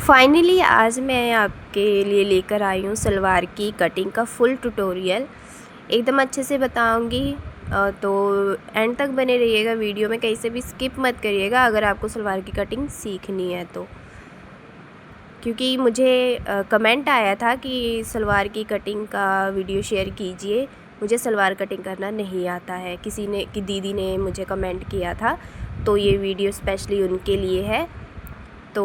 Finally आज मैं आपके लिए लेकर आई हूँ सलवार की कटिंग का फुल ट्यूटोरियल। एकदम अच्छे से बताऊँगी, तो एंड तक बने रहिएगा वीडियो में, कहीं से भी स्किप मत करिएगा अगर आपको सलवार की कटिंग सीखनी है तो। क्योंकि मुझे कमेंट आया था कि सलवार की कटिंग का वीडियो शेयर कीजिए, मुझे सलवार कटिंग करना नहीं आता है। किसी ने कि दीदी ने मुझे कमेंट किया था, तो ये वीडियो स्पेशली उनके लिए है। तो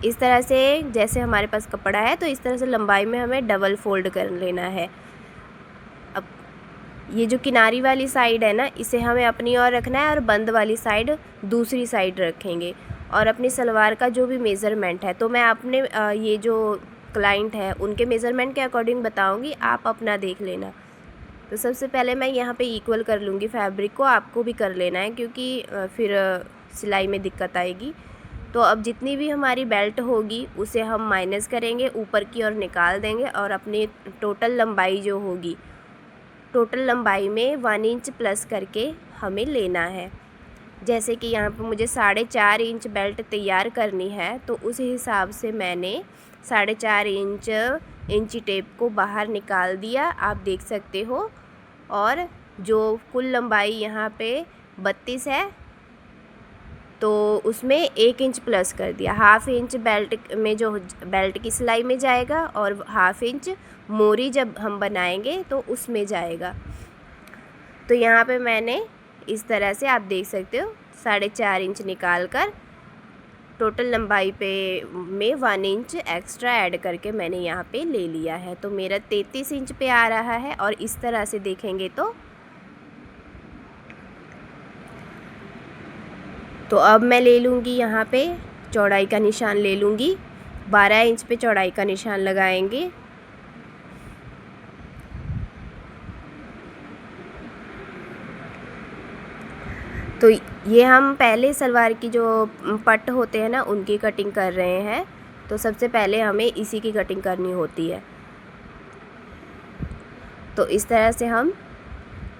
इस तरह से जैसे हमारे पास कपड़ा है तो इस तरह से लंबाई में हमें डबल फोल्ड कर लेना है। अब ये जो किनारी वाली साइड है ना, इसे हमें अपनी ओर रखना है और बंद वाली साइड दूसरी साइड रखेंगे। और अपनी सलवार का जो भी मेज़रमेंट है, तो मैं अपने ये जो क्लाइंट है उनके मेज़रमेंट के अकॉर्डिंग बताऊंगी, आप अपना देख लेना। तो सबसे पहले मैं यहाँ पे इक्वल कर लूँगी फैब्रिक को, आपको भी कर लेना है क्योंकि फिर सिलाई में दिक्कत आएगी। तो अब जितनी भी हमारी बेल्ट होगी उसे हम माइनस करेंगे, ऊपर की ओर निकाल देंगे और अपनी टोटल लंबाई जो होगी, टोटल लंबाई में 1 इंच प्लस करके हमें लेना है। जैसे कि यहाँ पे मुझे 4.5 इंच बेल्ट तैयार करनी है, तो उस हिसाब से मैंने 4.5 इंची टेप को बाहर निकाल दिया, आप देख सकते हो। और जो कुल लंबाई यहाँ पे 32 है, तो उसमें 1 इंच प्लस कर दिया। हाफ इंच बेल्ट में जो बेल्ट की सिलाई में जाएगा और हाफ इंच मोरी जब हम बनाएंगे तो उसमें जाएगा। तो यहाँ पे मैंने इस तरह से आप देख सकते हो 4.5 इंच निकाल कर टोटल लंबाई पे में 1 इंच एक्स्ट्रा ऐड करके मैंने यहाँ पे ले लिया है। तो मेरा 33 इंच पे आ रहा है। और इस तरह से देखेंगे तो अब मैं ले लूँगी यहाँ पे चौड़ाई का निशान ले लूँगी। 12 इंच पे चौड़ाई का निशान लगाएंगे। तो ये हम पहले सलवार की जो पट्ट होते हैं ना, उनकी कटिंग कर रहे हैं। तो सबसे पहले हमें इसी की कटिंग करनी होती है। तो इस तरह से हम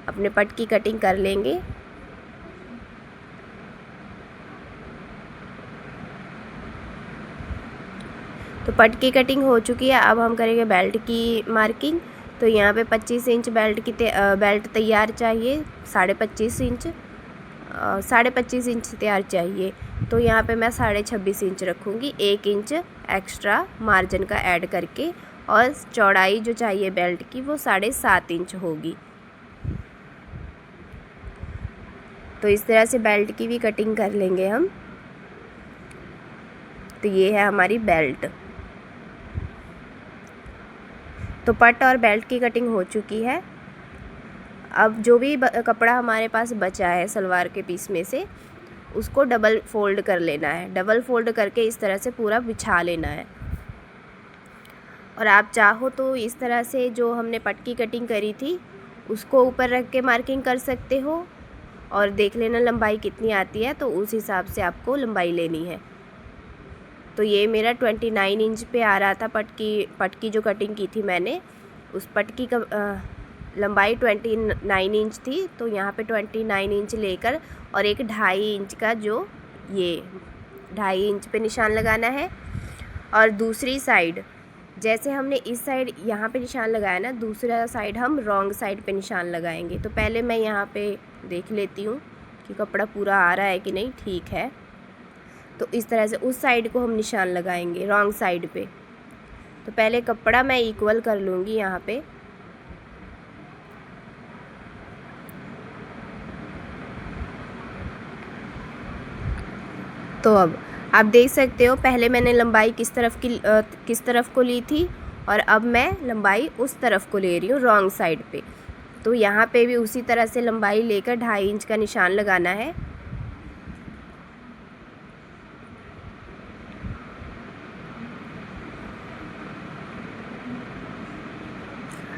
अपने पट्ट की कटिंग कर लेंगे। तो पट्ट की कटिंग हो चुकी है। अब हम करेंगे बेल्ट की मार्किंग। तो यहाँ पे 25 इंच बेल्ट तैयार चाहिए, 25.5 इंच 25.5 इंच तैयार चाहिए। तो यहाँ पे मैं 26.5 इंच रखूँगी, 1 इंच एक्स्ट्रा मार्जिन का ऐड करके। और चौड़ाई जो चाहिए बेल्ट की वो 7.5 इंच होगी। तो इस तरह से बेल्ट की भी कटिंग कर लेंगे हम। तो ये है हमारी बेल्ट। तो पट्ट और बेल्ट की कटिंग हो चुकी है। अब जो भी कपड़ा हमारे पास बचा है सलवार के पीस में से, उसको डबल फोल्ड कर लेना है। डबल फोल्ड करके इस तरह से पूरा बिछा लेना है। और आप चाहो तो इस तरह से जो हमने पट्ट की कटिंग करी थी उसको ऊपर रख के मार्किंग कर सकते हो और देख लेना लंबाई कितनी आती है, तो उस हिसाब से आपको लंबाई लेनी है। तो ये मेरा 29 इंच पे आ रहा था पट्ट की जो कटिंग की थी मैंने, उस पट्ट की लंबाई 29 इंच थी। तो यहाँ पे 29 इंच लेकर और एक 2.5 इंच का जो ये 2.5 इंच पे निशान लगाना है। और दूसरी साइड जैसे हमने इस साइड यहाँ पे निशान लगाया ना, दूसरा साइड हम रॉन्ग साइड पे निशान लगाएंगे। तो पहले मैं यहाँ पे देख लेती हूँ कि कपड़ा पूरा आ रहा है कि नहीं, ठीक है। तो इस तरह से उस साइड को हम निशान लगाएंगे रॉन्ग साइड पे। तो पहले कपड़ा मैं इक्वल कर लूँगी यहाँ पे। तो अब आप देख सकते हो पहले मैंने लंबाई किस तरफ को ली थी, और अब मैं लंबाई उस तरफ को ले रही हूँ रॉन्ग साइड पे। तो यहाँ पे भी उसी तरह से लंबाई लेकर 2.5 इंच का निशान लगाना है।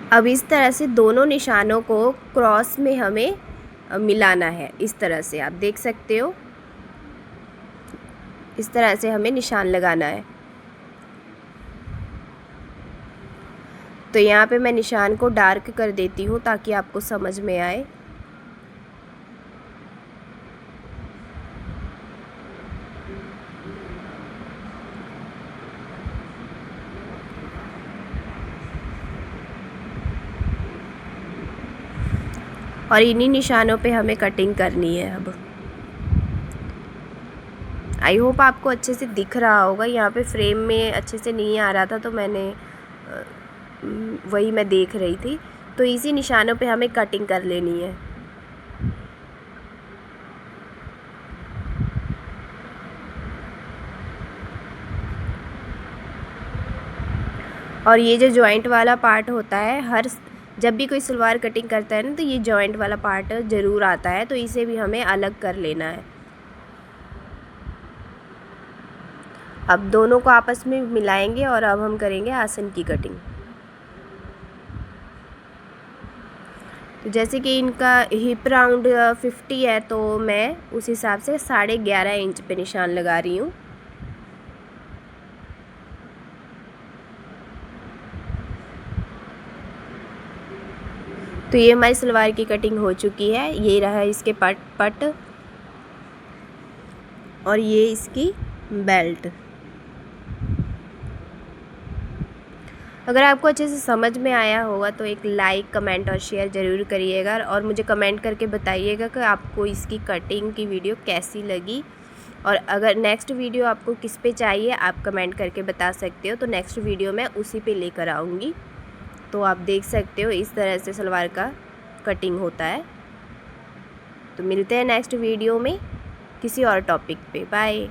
अब इस तरह से दोनों निशानों को क्रॉस में हमें मिलाना है। इस तरह से आप देख सकते हो, इस तरह से हमें निशान लगाना है। तो यहाँ पे मैं निशान को डार्क कर देती हूँ ताकि आपको समझ में आए। और इन्हीं निशानों पे हमें कटिंग करनी है। अब आई होप आपको अच्छे से दिख रहा होगा। यहाँ पे फ्रेम में अच्छे से नहीं आ रहा था तो मैंने वही मैं देख रही थी। तो इसी निशानों पे हमें कटिंग कर लेनी है। और ये जो जॉइंट वाला पार्ट होता है, जब भी कोई सलवार कटिंग करता है ना, तो ये जॉइंट वाला पार्ट ज़रूर आता है, तो इसे भी हमें अलग कर लेना है। अब दोनों को आपस में मिलाएंगे और अब हम करेंगे आसन की कटिंग। तो जैसे कि इनका हिप राउंड 50 है, तो मैं उस हिसाब से 11.5 इंच पे निशान लगा रही हूँ। तो ये हमारी सलवार की कटिंग हो चुकी है। ये रहा इसके पट और ये इसकी बेल्ट। अगर आपको अच्छे से समझ में आया होगा तो एक लाइक, कमेंट और शेयर ज़रूर करिएगा और मुझे कमेंट करके बताइएगा कि आपको इसकी कटिंग की वीडियो कैसी लगी। और अगर नेक्स्ट वीडियो आपको किस पे चाहिए आप कमेंट करके बता सकते हो, तो नेक्स्ट वीडियो मैं उसी पे लेकर आऊँगी। तो आप देख सकते हो इस तरह से सलवार का कटिंग होता है। तो मिलते हैं नेक्स्ट वीडियो में किसी और टॉपिक पे। बाय।